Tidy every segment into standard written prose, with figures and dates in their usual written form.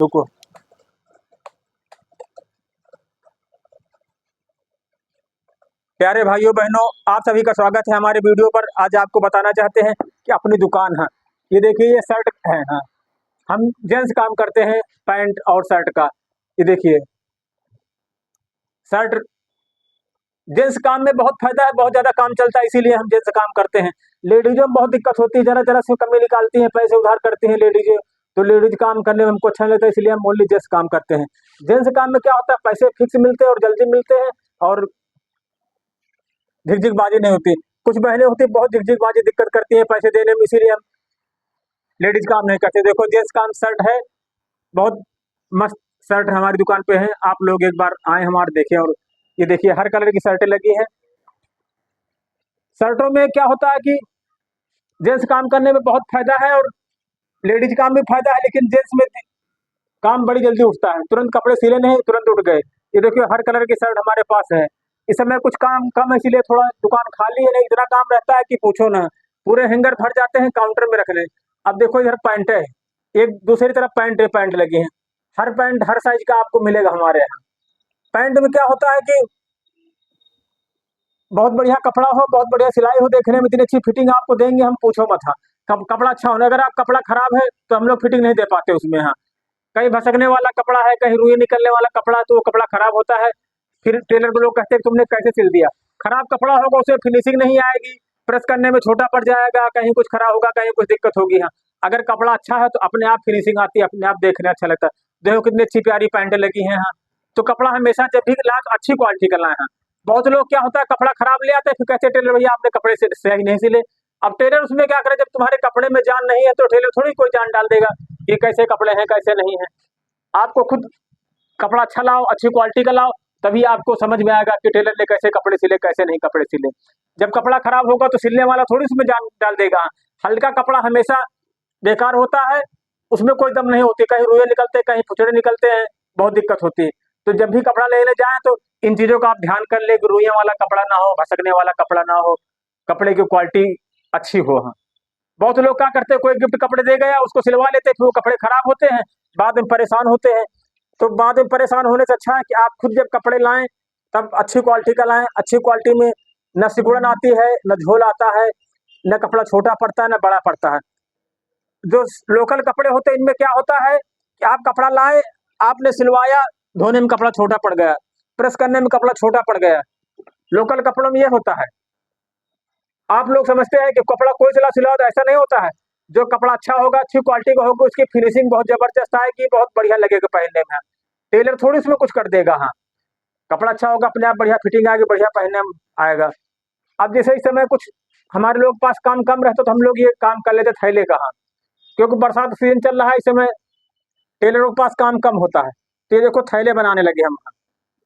रुको। प्यारे भाइयों बहनों, आप सभी का स्वागत है हमारे वीडियो पर। आज आपको बताना चाहते हैं कि अपनी दुकान है। ये देखिए, ये शर्ट है। हाँ, हम जेंट्स काम करते हैं पैंट और शर्ट का। ये देखिए शर्ट, जेंट्स काम में बहुत फायदा है, बहुत ज्यादा काम चलता है, इसीलिए हम जेंट्स काम करते हैं। लेडीजों में बहुत दिक्कत होती है, जरा जरा से कमी निकालती हैं, पैसे उधार करती हैं लेडीज। तो लेडीज काम करने में हमको अच्छा नहीं लगता, इसलिए हम ओनली जेंट्स काम करते हैं। जेंट्स काम में क्या होता है, पैसे फिक्स मिलते हैं और जल्दी मिलते हैं, और झिकझिकबाजी नहीं होती। कुछ बहनें होती हैं बहुत झिकझिकबाजी दिक्कत करती हैं पैसे देने में, इसीलिए हम लेडीज काम नहीं करते। देखो जेंट्स काम शर्ट है, बहुत मस्त शर्ट हमारी दुकान पे है। आप लोग एक बार आए हमारे देखें। और ये देखिए हर कलर की शर्टें लगी हैं। शर्टों में क्या होता है कि जेंट्स काम करने में बहुत फायदा है और लेडीज काम में फायदा है, लेकिन जेंट्स में काम बड़ी जल्दी उठता है। तुरंत कपड़े सिले नहीं, तुरंत उठ गए। ये देखिए हर कलर की शर्ट हमारे पास है। इस समय कुछ काम कम है, इसीलिए थोड़ा दुकान खाली है, नहीं इतना काम रहता है कि पूछो ना। पूरे हैंगर भर जाते हैं काउंटर में रखने। अब देखो इधर पैंट है, एक दूसरी तरफ पैंट लगी है। हर पैंट हर साइज का आपको मिलेगा हमारे यहाँ। पैंट में क्या होता है कि बहुत बढ़िया कपड़ा हो, बहुत बढ़िया सिलाई हो, देखने में इतनी अच्छी फिटिंग आपको देंगे हम पूछो मत। हाँ, कपड़ा अच्छा होना। अगर आप कपड़ा खराब है तो हम लोग फिटिंग नहीं दे पाते उसमें। हाँ, कहीं भसकने वाला कपड़ा है, कहीं रुई निकलने वाला कपड़ा है, तो वो कपड़ा खराब होता है। फिर टेलर को लोग कहते हैं तुमने कैसे सिल दिया। खराब कपड़ा होगा उसमें फिनिशिंग नहीं आएगी, प्रेस करने में छोटा पड़ जाएगा, कहीं कुछ खराब होगा, कहीं कुछ दिक्कत होगी। हाँ, अगर कपड़ा अच्छा है तो अपने आप फिनिशिंग आती है, अपने आप देखने अच्छा लगता है। देखो कितनी अच्छी प्यारी पैंटें लगी हैं। हाँ, तो कपड़ा हमेशा जब भी लाए तो अच्छी क्वालिटी का लाए। हाँ, बहुत लोग क्या होता है कपड़ा खराब ले आते हैं, फिर कहते हैं टेलर भैया आपने कपड़े से सही नहीं सिले। अब टेलर उसमें क्या करे, जब तुम्हारे कपड़े में जान नहीं है तो टेलर थोड़ी कोई जान डाल देगा कि कैसे कपड़े हैं कैसे नहीं है। आपको खुद कपड़ा अच्छा लाओ, अच्छी क्वालिटी का लाओ, तभी आपको समझ में आएगा कि टेलर ने कैसे कपड़े सिले कैसे नहीं कपड़े सिले। जब कपड़ा खराब होगा तो सिलने वाला थोड़ी उसमें जान डाल देगा। हल्का कपड़ा हमेशा बेकार होता है, उसमें कोई दम नहीं होती, कहीं रुए निकलते कहीं फुचड़े निकलते हैं, बहुत दिक्कत होती है। तो जब भी कपड़ा लेने जाए तो इन चीजों का आप ध्यान कर ले कि रुइयों वाला कपड़ा ना हो, भसकने वाला कपड़ा ना हो, कपड़े की क्वालिटी अच्छी हो। हाँ, बहुत लोग क्या करते हैं, कोई गिफ्ट कपड़े दे गया उसको सिलवा लेते हैं, फिर वो कपड़े खराब होते हैं, बाद में परेशान होते हैं। तो बाद में परेशान होने से अच्छा है कि आप खुद जब कपड़े लाएं तब अच्छी क्वालिटी का लाएं। अच्छी क्वालिटी में न सिकुड़न आती है, न झोल आता है, न कपड़ा छोटा पड़ता है न बड़ा पड़ता है। जो लोकल कपड़े होते हैं इनमें क्या होता है कि आप कपड़ा लाए, आपने सिलवाया, धोने में कपड़ा छोटा पड़ गया, प्रेस करने में कपड़ा छोटा पड़ गया। लोकल कपड़ों में ये होता है। आप लोग समझते हैं कि कपड़ा कोई सिला सिलाओ, तो ऐसा नहीं होता है। जो कपड़ा अच्छा होगा, अच्छी क्वालिटी का होगा, उसकी फिनिशिंग बहुत जबरदस्त आएगी, बहुत बढ़िया लगेगा पहनने में। टेलर थोड़ी उसमें कुछ कर देगा। हाँ, कपड़ा अच्छा होगा, अपने आप बढ़िया फिटिंग आएगी, बढ़िया पहनने में आएगा। अब जैसे इस समय कुछ हमारे लोग पास काम कम रहता तो हम लोग ये काम कर लेते थैले का। हाँ, क्योंकि बरसात सीजन चल रहा है, इस समय टेलरों के पास काम कम होता है, तो ये देखो थैले बनाने लगे हम।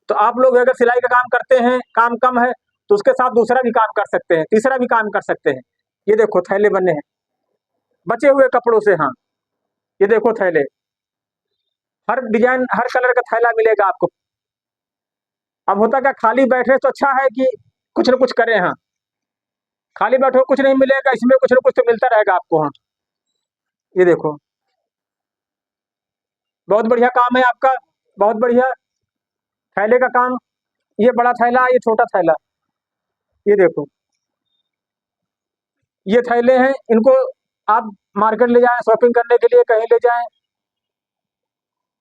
तो आप लोग अगर सिलाई का काम करते हैं, काम कम है, तो उसके साथ दूसरा भी काम कर सकते हैं, तीसरा भी काम कर सकते हैं। ये देखो थैले बने हैं बचे हुए कपड़ों से। हाँ, ये देखो थैले, हर डिजाइन हर कलर का थैला मिलेगा आपको। अब होता क्या, खाली बैठे तो अच्छा है कि कुछ ना कुछ करें। हाँ, खाली बैठो कुछ नहीं मिलेगा, इसमें कुछ ना कुछ तो मिलता रहेगा आपको। हाँ, ये देखो बहुत बढ़िया काम है आपका, बहुत बढ़िया थैले का काम। ये बड़ा थैला, ये छोटा थैला, ये देखो ये थैले हैं। इनको आप मार्केट ले जाएं, शॉपिंग करने के लिए कहीं ले जाएं।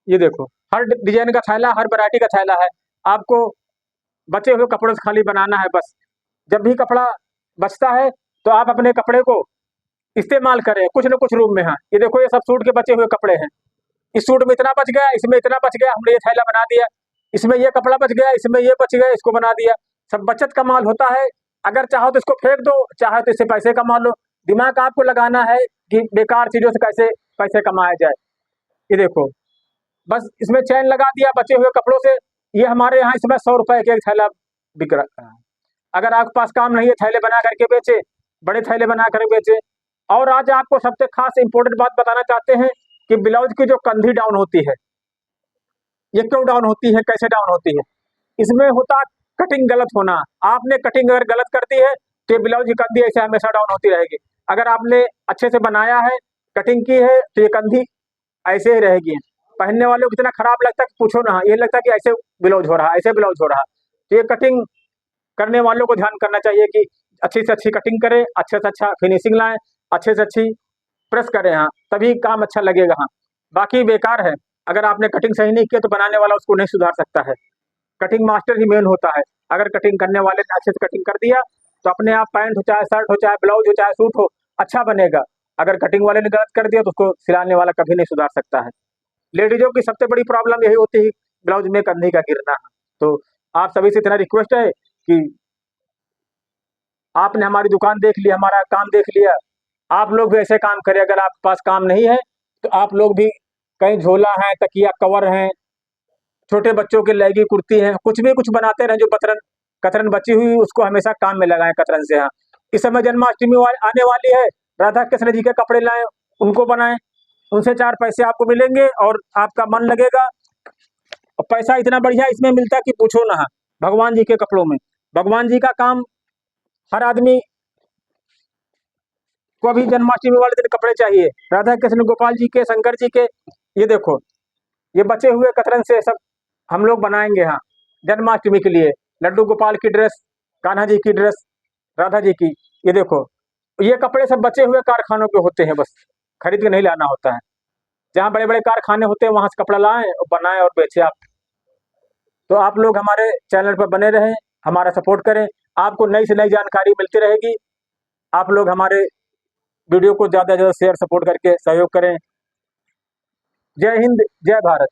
ये देखो हर डिजाइन का थैला, हर वैरायटी का थैला है। आपको बचे हुए कपड़ों से खाली बनाना है बस। जब भी कपड़ा बचता है तो आप अपने कपड़े को इस्तेमाल करें कुछ न कुछ रूप में। हाँ, ये देखो ये सब सूट के बचे हुए कपड़े हैं। इस सूट में इतना बच गया, इसमें इतना बच गया, हमने ये थैला बना दिया। इसमें ये कपड़ा बच गया, इसमें ये बच गया, इसको बना दिया। सब बचत का माल होता है। अगर चाहो तो इसको फेंक दो, चाहे तो इससे पैसे कमा लो। दिमाग आपको लगाना है कि बेकार चीजों से कैसे पैसे कमाया जाए। ये देखो बस इसमें चैन लगा दिया बचे हुए कपड़ों से। ये हमारे यहाँ इसमें 100 रुपए के एक थैला बिक रहा है। अगर आपके पास काम नहीं है थैले बना करके बेचे, बड़े थैले बना कर बेचे। और आज आपको सबसे खास इंपॉर्टेंट बात बताना चाहते हैं कि ब्लाउज की जो कंधी डाउन होती है, ये क्यों डाउन होती है, कैसे डाउन होती है। इसमें होता कटिंग गलत होना। आपने कटिंग अगर गलत कर दी है तो ये ब्लाउज की कंधी ऐसे हमेशा डाउन होती रहेगी। अगर आपने अच्छे से बनाया है, कटिंग की है, तो ये कंधी ऐसे ही रहेगी। पहनने वालों को इतना खराब लगता है कि पूछो ना, ये लगता है कि ऐसे ब्लाउज हो रहा, ऐसे ब्लाउज हो रहा। तो ये कटिंग करने वालों को ध्यान करना चाहिए कि अच्छी से अच्छी कटिंग करें, अच्छे से अच्छा फिनिशिंग लाएँ, अच्छे से अच्छी प्रेस करें हाँ, तभी काम अच्छा लगेगा हाँ। बाकी बेकार है, अगर आपने कटिंग सही नहीं किया तो बनाने वाला उसको नहीं सुधार सकता है। कटिंग मास्टर ही मेन होता है। अगर कटिंग करने वाले ने अच्छे से कटिंग कर दिया तो अपने आप पैंट हो चाहे शर्ट हो चाहे ब्लाउज हो चाहे सूट हो अच्छा बनेगा। अगर कटिंग वाले ने गलत कर दिया तो उसको सिलाने वाला कभी नहीं सुधार सकता है। लेडीजों की सबसे बड़ी प्रॉब्लम यही होती है ब्लाउज में कंधी का गिरना। तो आप सभी से इतना रिक्वेस्ट है कि आपने हमारी दुकान देख ली, हमारा काम देख लिया, आप लोग भी ऐसे काम करें। अगर आपके पास काम नहीं है तो आप लोग भी कहीं झोला है, तकिया कवर है, छोटे बच्चों की लैगी कुर्ती है, कुछ भी कुछ बनाते रहें जो कतरन कतरन बची हुई उसको हमेशा काम में लगाएं कतरन से हाँ। इस समय जन्माष्टमी आने वाली है, राधा कृष्ण जी के कपड़े लाएं, उनको बनाएं, उनसे 4 पैसे आपको मिलेंगे और आपका मन लगेगा। और पैसा इतना बढ़िया इसमें मिलता है कि पूछो ना हाँ, भगवान जी के कपड़ों में। भगवान जी का काम हर आदमी को अभी जन्माष्टमी वाले दिन कपड़े चाहिए, राधा कृष्ण गोपाल जी के, शंकर जी के। ये देखो, ये बचे हुए कतरन से सब हम लोग बनाएंगे हाँ जन्माष्टमी के लिए। लड्डू गोपाल की ड्रेस, कान्हा जी की ड्रेस, राधा जी की। ये देखो, ये कपड़े सब बचे हुए कारखानों पे होते हैं, बस खरीद के नहीं लाना होता है। जहाँ बड़े बड़े कारखाने होते हैं वहां से कपड़ा लाएं और बनाएं और बेचे आप। तो आप लोग हमारे चैनल पर बने रहें, हमारा सपोर्ट करें, आपको नई से नई जानकारी मिलती रहेगी। आप लोग हमारे वीडियो को ज़्यादा से ज़्यादा शेयर सपोर्ट करके सहयोग करें। जय हिंद, जय भारत।